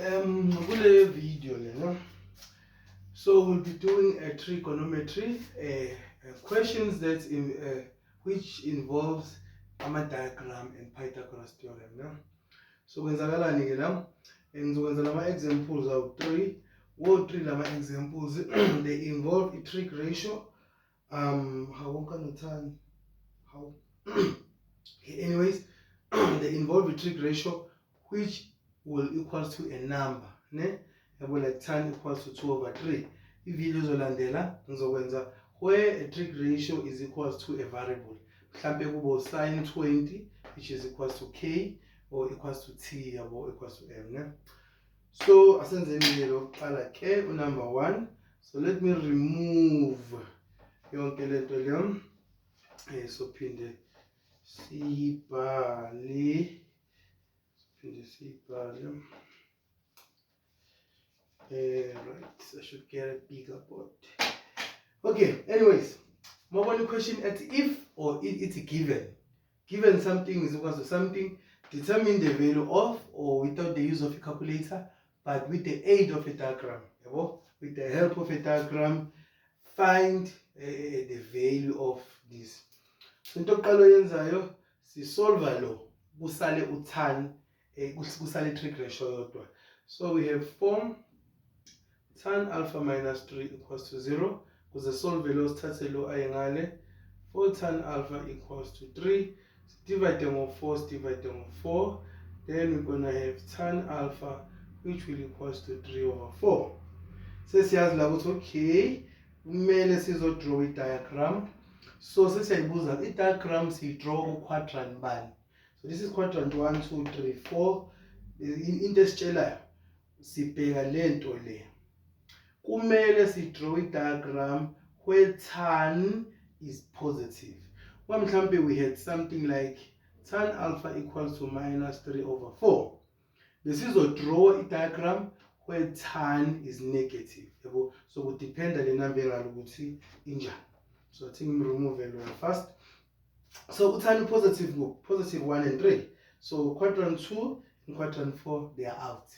Kule video lena, so we'll be doing a trigonometry questions that which involves a diagram and Pythagoras theorem. No? So kwenzakalani ke la? Ngizokwenza lama examples of 3. All 3 lama examples they involve a trig ratio. How can turn how anyways they involve a trig ratio which will equal to a number, ne? Like tan equals to 2 over 3. If you zolandela ngizokwenza where a trig ratio is equal to a variable. Mhlambe kubo sin 20 which is equals to k or equals to t or equals to m, ne? So asenzeni lokuqala ke number 1. So let me remove yonke lento leyo. So phinde sibhale right, I should get a bigger board. Okay, anyways, more one question at if or it's given. Given something is equal to something, determine the value of or without the use of a calculator, but with the aid of a diagram. With the help of a diagram, find the value of this. So into yokuqala yenzayo sisolve lo kusale u-tan kusale trig ratio yodwa. So we have form tan alpha minus 3 equals to 0. Kuze solve lo sithathe lo ayengale 4 tan alpha equals to 3. Divide them of 4, divide them of 4. Then we're gonna have tan alpha which will equals to 3 over 4. Sesiyazi la ukuthi okay kumele sizo draw i-diagram. So sesiyayibuza i-diagram siyi-draw ku-quadrant bani. So this is quadrant 1, 2, 3, 4. Into esitshelayo sibheka lento le. Kumele si-draw i-diagram where tan is positive. Well, we had something like tan alpha equals to minus 3 over 4. This is a draw a diagram where tan is negative. So we depend on the number inja. So I think we remove it first. So tan positive 1 and 3. So quadrant 2 and quadrant 4 they are out.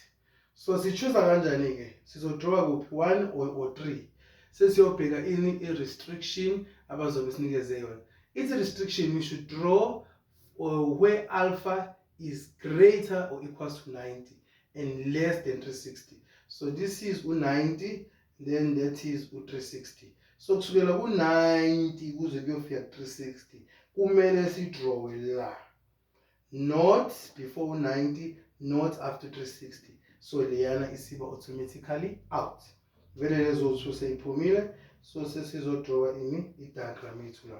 So si choose kanjani ke sizodraw 1 or 3. Sesiyobheka ini restriction abazobe sinikeze yona. It's a restriction we should draw where alpha is greater or equals to 90 and less than 360. So this is 90, then that is 360. So kusukela ku90 kuze kuyofika 360 kumele si draw la, not before 90, not after 360. So leyana isiba automatically out. Vele lezo two seyiphumile. So sesizodraw ini i-diagram yethu la.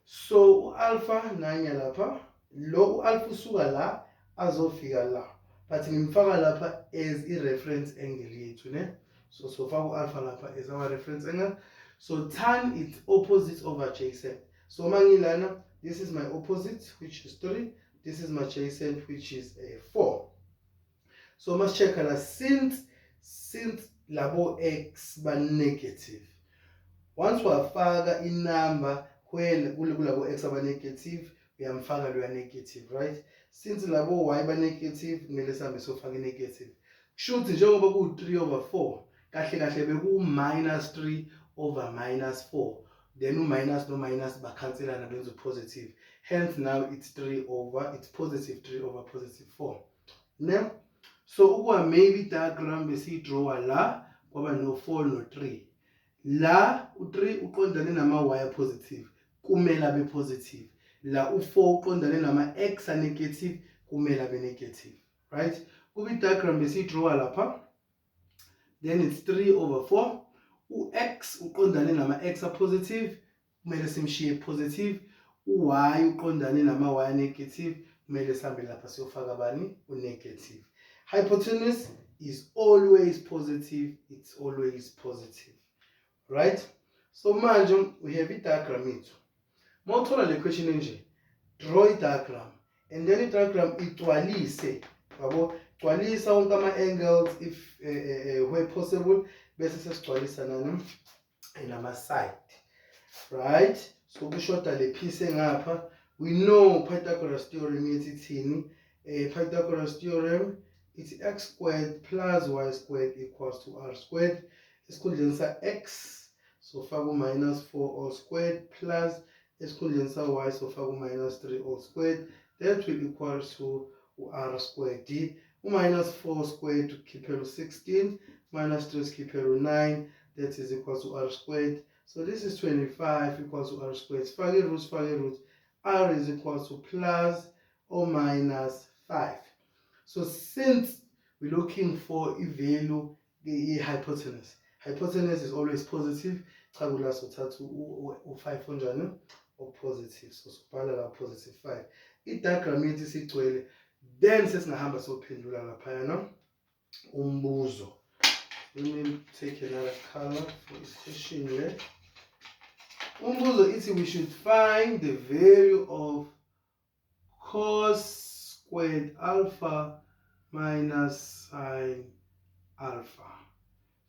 So alpha nanya lapha, lo alpha usuka la azofika la, but ngimfaka lapha as i-reference angle yethu, ne? So faka alpha lapha as our reference angle. So tan is opposite over adjacent. So mangilana, this is my opposite which is 3, this is my adjacent which is 4. So must check since labo x ba negative. Once we wafaka in number where kulabo x aba negative, uyamfaka lo negative, right? Since labo y ba negative, kumele sihambe sofaka negative. Kushuthi njengoba ku 3 over 4, kahle kahle beku minus 3 over minus 4. Then minus no minus ba cancelana benza positive. Hence now it's positive 3 over positive 4. Now, so maybe diagram besi draw la kwaba no 4 no 3. La u3 uqondane nama y positive kumele abe positive. La u4 uqondane nama x a negative kumele abe negative, right? Kubi diagram besi draw lapha, then it's 3 over 4. U-x uqondane nama x a positive kumele simshiye positive. U-y uqondane nama y negative kumele sihambe lapha siyofaka bani u-negative. Hypotenuse is always positive, it's always positive, right? So manje we have a diagram yethu. Mawuthola le question enje, draw a diagram and then i-diagram igcwalise, yabo, gcwalisa wonke ama-angles if where possible, bese sesigcwalisa nani nama-side, right? So kushoda le piece engapha. We know Pythagoras theorem yethi ithini. Pythagoras theorem it's x squared plus y squared equals to r squared. Esikhundleni sa x so faka minus 4 all squared plus esikhundleni sa y so faka minus 3 all squared. That will equal to r squared. Minus 4 squared to keep 16 minus 3 keep 9. That is equal to r squared. So this is 25 equals to r squared. Fake roots. R is equal to plus or minus 5. So since we're looking for a value, the hypotenuse. Hypotenuse is always positive. Tabula sothathu u5 onjani or positive. So sibhala la positive 5. I-diagram yethu sigcwele. Then sesingahamba sophendula lapha no umbuzo. Let me take another color for this question here. Umbuzo ithi we should find the value of cos squared alpha minus sine alpha.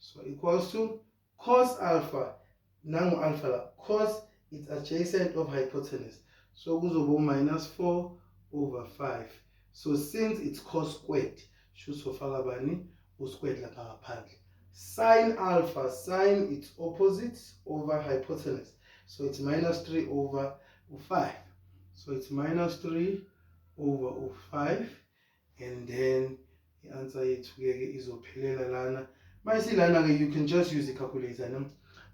So equals to cos alpha. Nangu alpha la. Cos it's adjacent of hypotenuse. So kuzoba minus 4 over 5. So since it's cos squared, shusofaka bani usquared lapha ngaphandle. Sine alpha, sine it's opposite over hypotenuse. So it's minus 3 over 5. So it's minus 3 over 5. And then the answer is izophelela lana. Mayisi lana you can just use the calculator.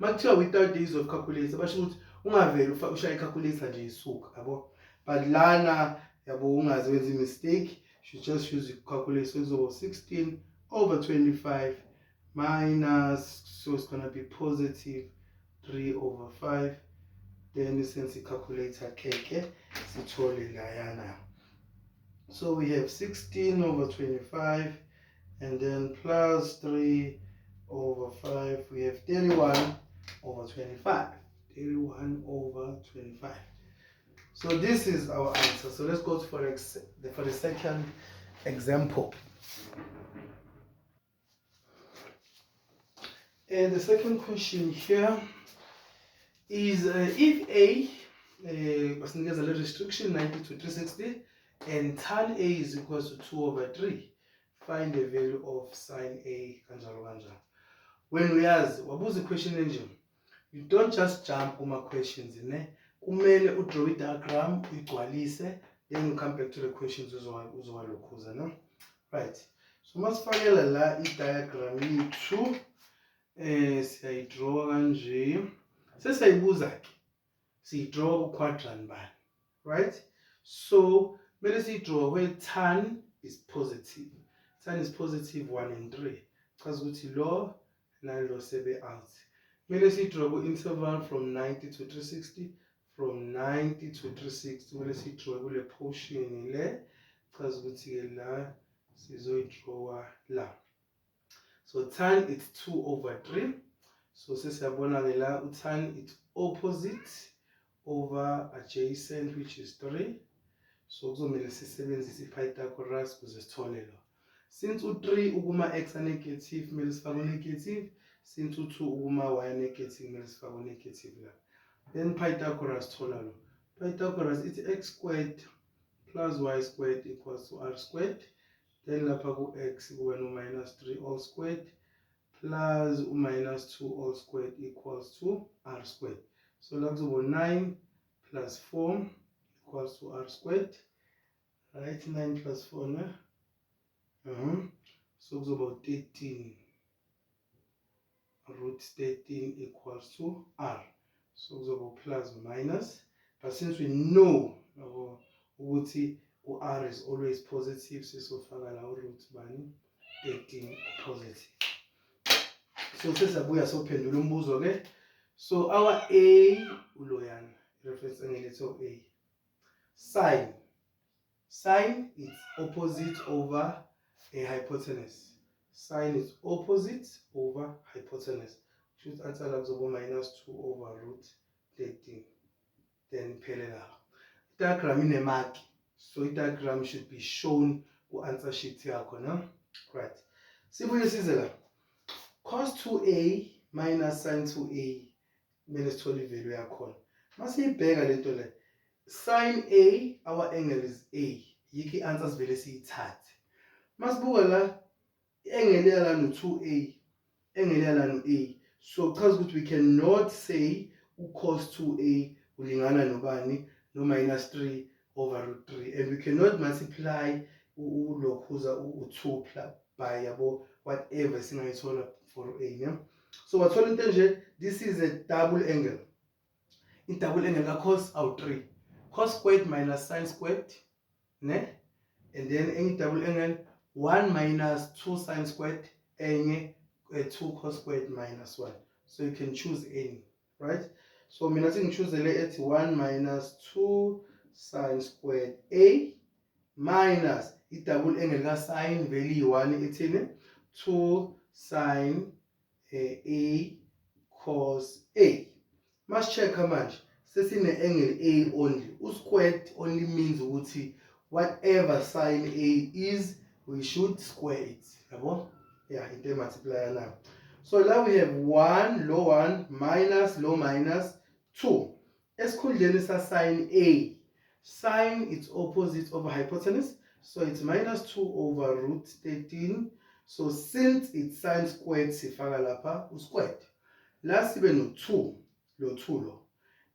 Makuthiwa without the use of calculator, basho ukuthi ungaveli ushaya calculator nje isuka, yabo. But lana yabo ungaze wenza mistake, you should just use the calculator. So it's over 16 over 25 minus, so it's going to be positive 3 over 5. Then since the calculator keke sithole layana. So we have 16 over 25 and then plus 3 over 5. We have 31 over 25. 31 over 25. So this is our answer. So let's go for the second example. And the second question here is if A was a little restriction 90 to 360 and tan A is equal to 2 over 3, find the value of sine A kanjalo kanjalo. When we ask wabuza question engine, you don't just jump kuma questions ne. Kumele udraw i-diagram, uyigcwalise, then you come back to the questions uzowalokhuza, no? Right. So masifakela la i-diagram yethu siyayidraw kanje. Sesiyayibuza ke. Siyidraw ku-quadrant bani. Right? So mele siyidraw where tan is positive. Tan is positive 1 and 3. Chaza ukuthi lo nalo sebe out. Mele siyidraw ku-interval from 90 to 360. From 90 to 360, mele siyidraw kule portion le. Chaza ukuthi ke la sizoyidraw la. So tan it's 2 over 3. So sesiyabona ke la tan it's opposite over adjacent, which is 3. So kuzomele sisebenzise pythagoras kuze sithole lo. Since u3 ukuma x negative kumele sifake negative, since u2 ukuma y negative kumele sifake negative la. Then pythagoras thola lo. Pythagoras it's x squared plus y squared equals to r squared. Then lapha ku x kuba no minus 3 all squared plus minus 2 all squared equals to r squared. So la kuzoba 9 plus 4 equals to r squared. Right, 9 plus 4 ne? So kuzoba 13. Root 13 equals to r. So kuzoba plus minus. But since we know ukuthi r is always positive, sisofaka la root bani 13 positive. So sesiyabuya sophendula umbuzo ke. So our A uloyana, reference angle A. Sine. Sine is opposite over a hypotenuse. Sine is opposite over hypotenuse. Should answer like minus 2 over root 13. Then parallel. Diagram in a mark. So diagram should be shown ku answer sheet yakho, no? Right. Sibuye sizela. Cos 2a minus sin 2a minus sithole value yakhona. Masiyibheka lento le. Sin a, our angle is a. Yikho answers vele siyithathe. masibuka la engele la no 2a engele la no a, so chaza ukuthi we cannot say cos 2a ulingana nobani no minus 3 over root 3, and we cannot multiply ulokhuza u2 by yabo whatever singayithola for a, yeah? So wathola into nje, this is a double angle. In double angle ka cos awu 3, cos squared minus sin squared, ne? And then any double angle 1 minus 2 sin squared, enye 2 cos squared minus 1. So you can choose any, right? So mina choose at 1 minus 2 sin squared a minus double angle ka sin value 1 ithini 2 sin a cos a. Must check manje sesine angle a only. Squared only means ukuthi whatever sin a is, we should square it. Yeah, into multiplier now. So now we have 1 low 1 minus low minus 2. Esikhundleni sa sin a, sin its opposite over hypotenuse, so it's minus 2 over root 13. So since it's sin squared sifaka lapha squared. Last sibe no 2 lo 2 lo.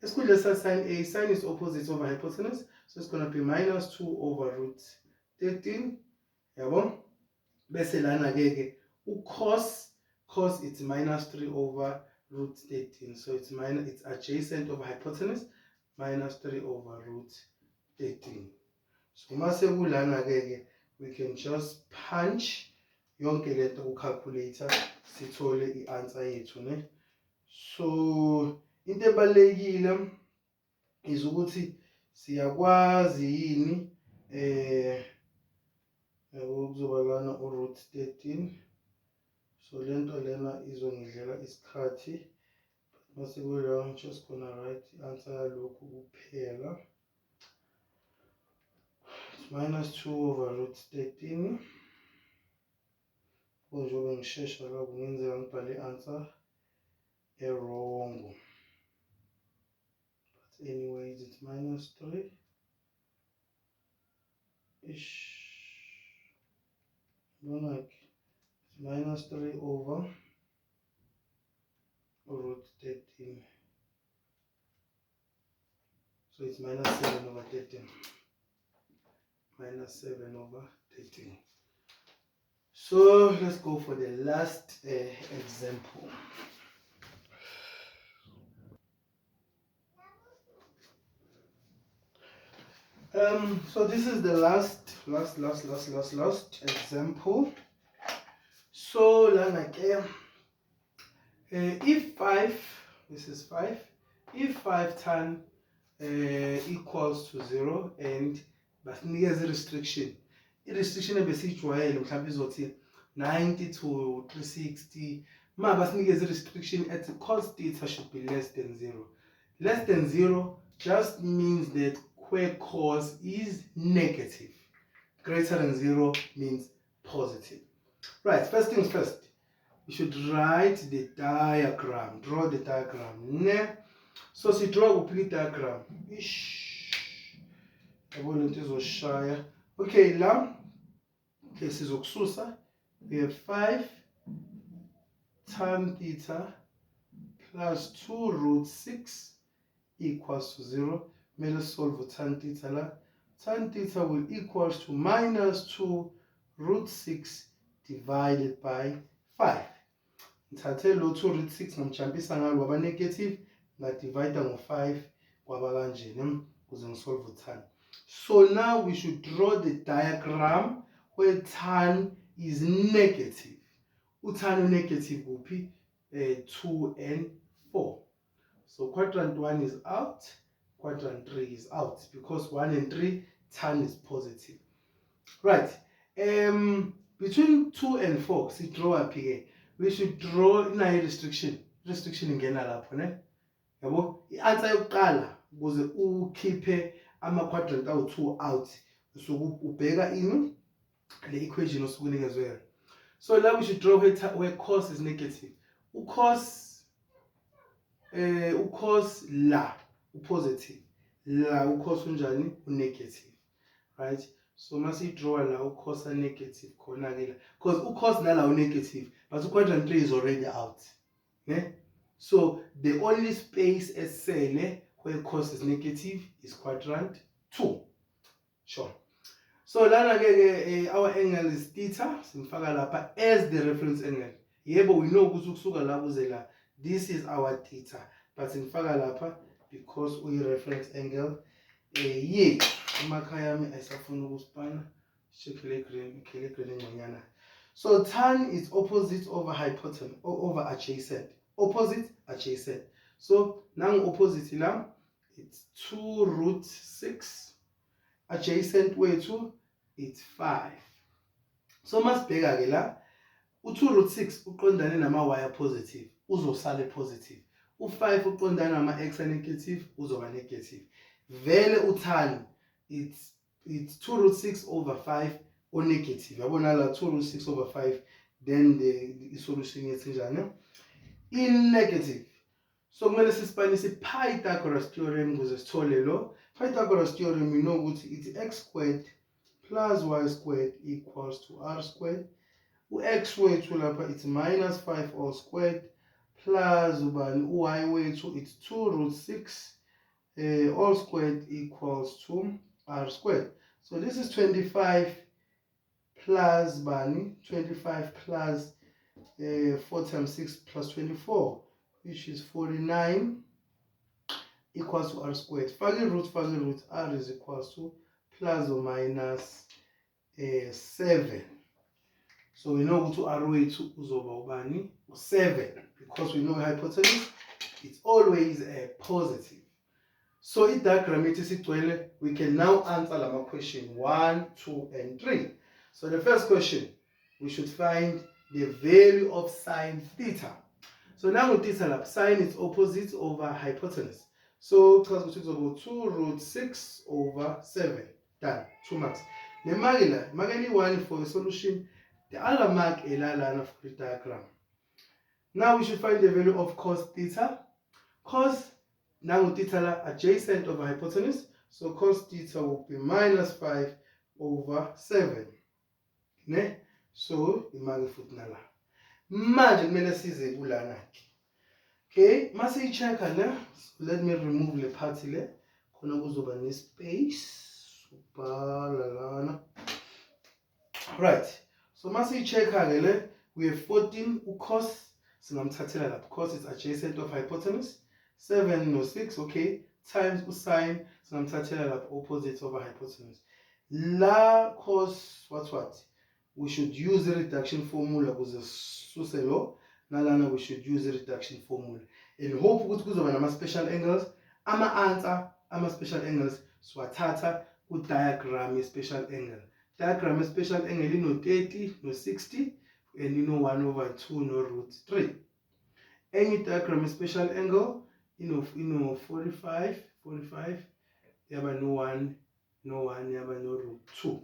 Esikhundleni sa sin a, sin is opposite over hypotenuse, so it's going to be minus 2 over root 13. Yabo? Bese lana ke cos it's minus 3 over root 13. So it's adjacent over hypotenuse, minus 3 over root 13. So mase kulana ke we can just punch yonke lento ku calculator sithole i-answer yethu, ne? So into ebalekile is ukuthi siyakwazi yini kuzoba lana root 13. So lento lena izongidlela isikhathi, mase kula I'm just gonna write the answer yalokhu kuphela. It's minus 2 over root 13. Njengoba ngishesha la kungenzeka ngibhale i-answer wrong, but anyways it's minus 3 ish. Like it's minus 3 over root 13. So it's minus 7 over 13. Minus 7 over 13. So let's go for the last example. So this is the last example. So like if 5, this is 5, if 5 tan equals to 0 and basinikeza i-restriction ebesijwayele mhlawumbe izothi 90 to 360, ma basinikeza i-restriction at cos theta should be less than 0. Less than 0 just means that where cos is negative. Greater than 0 means positive. Right, first things first, we should write the diagram. Draw the diagram. Ne? So si draw a complete diagram. Okay, now, okay, sizokususa. We have 5 tan theta plus 2 root 6 equals to 0. Let's solve tan theta la. Tan theta will equals to minus 2 root 6 divided by 5. Ngithathe lo 2 root 6 ngomchampisa ngalo waba negative, ngadivide ngo5 kwaba kanje ukuze ngisolve tan. So now we should draw the diagram where tan is negative. Tan negative kuphi 2 and 4. So quadrant 1 is out, quadrant 3 is out, because 1 and 3 tan is positive. Right. Between 2 and 4, si draw up here. We should draw in a restriction. Restriction ingena lapho, ne? Yabo, i-answer yokuqala ukuze ukhiphe ama quadrant awu2 out. So ubheka ini le equation osukunikezwe yona. So now we should draw where cos is negative. Cos la positive. La cos unjani negative. Right? So must draw la cos a negative corner because cos nala negative, but quadrant 3 is already out. Yeah? So the only space as cell where cos is negative is quadrant 2. Sure. So lana our angle is theta, simfaka lapha as the reference angle. Yebo, we know ukuthi kusuka la kuze la. This is our theta, but simfaka lapha because we reference angle. Yeah, emakhaya yami ayisafuna ukusipana. Shekele green ngonyana. So tan is opposite over hypotenuse or over adjacent. Opposite, adjacent. So now opposite la, it's 2 root 6. Adjacent way to it's 5. So masibheka ke la u2 root 6 uqondane nama y positive uzosala positive. U5 uqondane nama x negative uzoba negative. Vele utan it's 2 root 6 over 5 or negative. Yabona la 2 root 6 over 5, then the solution yethi njani? In negative. So kumele sisibhalise Pythagoras theorem ukuze sithole lo. Pythagoras theorem we know ukuthi it's x squared plus y squared equals to r squared. U-x wethu lapha it's minus 5 all squared plus ubani u-y wethu it's 2 root 6 all squared equals to r squared. So this is 25 plus bani 25 plus 4 times 6 plus 24, which is 49 equals to r squared. Family root, r is equals to plus or minus 7. So we know to r way to uzoba ubani 7 because we know hypotenuse it's always a positive. So in diagram we can now answer the question 1, 2, and 3. So the first question, we should find the value of sine theta. So now with theta, sine is opposite over hypotenuse. So because we talk about 2 root 6 over 7. Done. 2 marks. The magani 1 for a solution. The other mark is line of the diagram. Now we should find the value of cos theta. Cos now theta adjacent over hypotenuse. So cos theta will be minus 5 over 7. Ne? So image footnala. Imagine kumele size kulana. Okay, mase check na. So let me remove the part le. Khona kuzoba ne space. Ubhala. Right. So mase check le, we have 14 cos singamthathela lapha cos it's adjacent of hypotenuse. 7 no 6, okay, times cosine singamthathela lapha opposite over hypotenuse. La cos what? We should use the reduction formula kuze suse lo. Nalana we should use the reduction formula. And hope ukuthi kuzoba nama special angles. Ama special angles siwathatha ku diagram special angle. Diagram special angle ino 30 no 60 and ino 1 over 2 no root 3. Any diagram special angle ino 45 yaba no 1 yaba no root 2.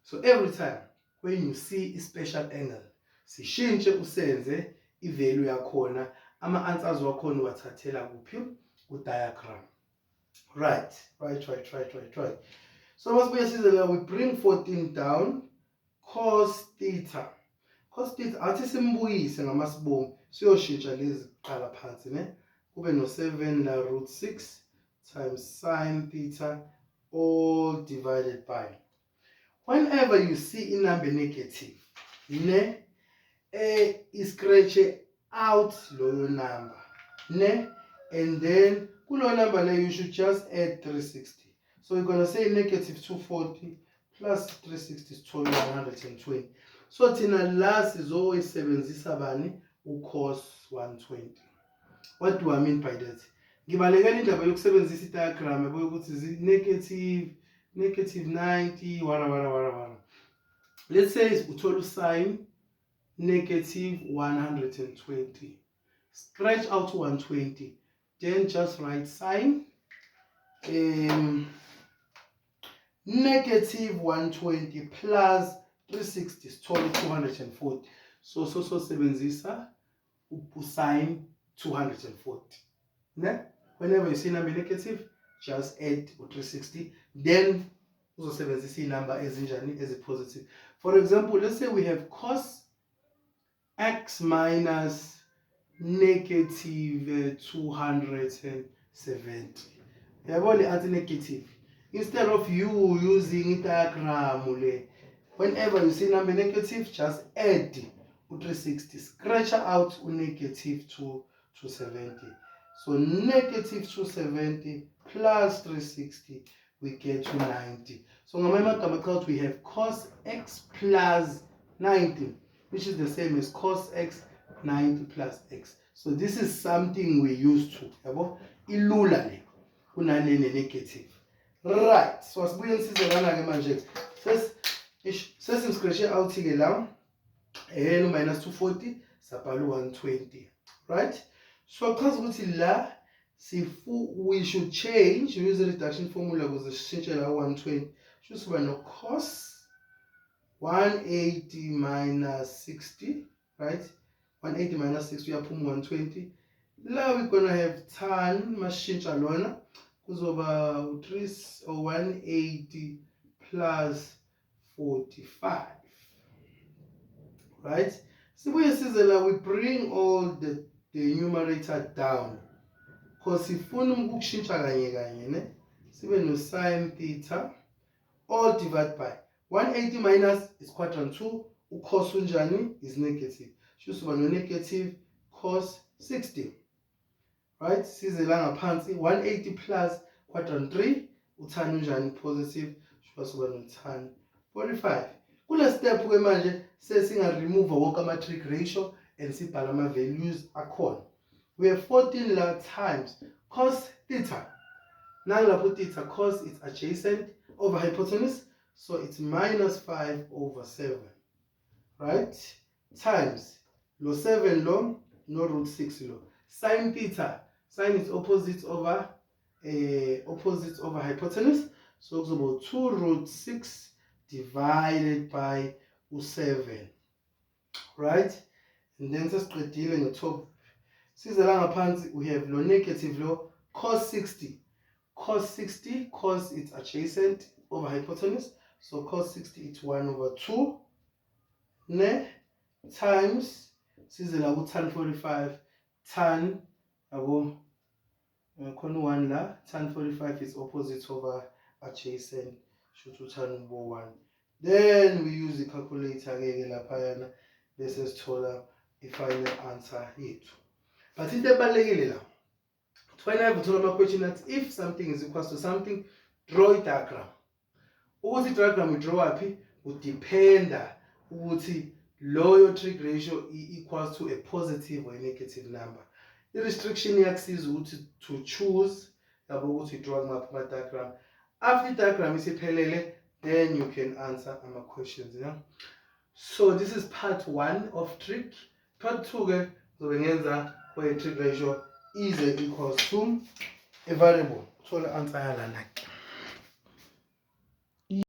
So every time when you see a special angle, sishintshe usenze i-value yakhona, ama-answers wakhona uwathathela kuphi ku diagram. Right. So we bring 14 down. Cos theta athi simbuyise ngamasibomvu siyoshintsha lezi qala phansi ne kube no 7 la root 6 times sin theta all divided by. Whenever you see a number negative, ne scratch out low number, ne, and then kulo number you should just add 360. So we're gonna say negative 240 plus 360 is 120. So tina last is always 7 bani cos 120. What do I mean by that? Ngibalekela indaba yokusebenzisa diagram ukuthi negative 90 wara. Let's say uthola sine negative 120. Scratch out to 120. Then just write sine negative 120 plus 360 is 240. So sebenzisa sine 240. Ne? Whenever you see number negative, just add 360. Then uzosebenzisa inamba ezinjani ezipositive. For example, let's say we have cos x minus negative 270. Yabona athi negative. Instead of you using a diagram, whenever you see number negative, just add 360. Scratch out negative 270. So negative 270 plus 360, we get to 90. So remember, we have cos x plus 90, which is the same as cos x 90 plus x. So this is something we used to. Ilula le kunale negative. Right. So asibuye nisizelana ke manje. Sesimscratch out ke la minus 240 sabhala 120. Right? So because ukuthi la we should change, use the reduction formula because sishintshe la 120. Should be no cos 180 minus 60, right? 180 minus 60 uyaphuma 120. Now we're gonna have tan mashintsha lona kuzoba 180 plus 45, right? Sibuye size la we bring all the numerator down because sifuna ukushintsha kanye kanye ne sibe no sin theta all divided by 180 minus is quadrant 2, cos unjani is negative. Shusuba no negative cos 60. Right? Size la ngaphansi 180 plus quadrant 3 utan unjani positive. Shusuba no tan 45. Kule step ke manje sesinga remove wonke ama trig ratio and sibhala ama values akhona. We have 14 la times cos theta. Now la put theta cos it's adjacent over hypotenuse, so it's minus 5 over 7. Right? Times lo 7 lo no root 6 lo. Sin theta, sin is opposite over hypotenuse, so it's about 2 root 6 divided by 7. Right? And then sesiqedile in the top. Size la ngaphansi we have lo negative lo cos 60. Cos 60, cos it's adjacent over hypotenuse, so cos 60 it's 1 over 2 ne times size la ku tan 45 tan yabo khona 1 la tan 45 is opposite over adjacent, should to tan over 1. Then we use the calculator ke lapha yana bese sithola i-final answer yethu. But into ebalekile la whenever we talk about question that if something is equal to something, draw a diagram. Ukuthi diagram we draw aphi udependa ukuthi loyo trig ratio equals to a positive or a negative number. The restriction yakusiza ukuthi to choose yabo ukuthi draw ngapha diagram. After diagram isiphelele, then you can answer our questions, yeah. So this is part 1 of trig. Part 2 ke zobengenza where a trig ratio is equals to a variable. So the answer yalana.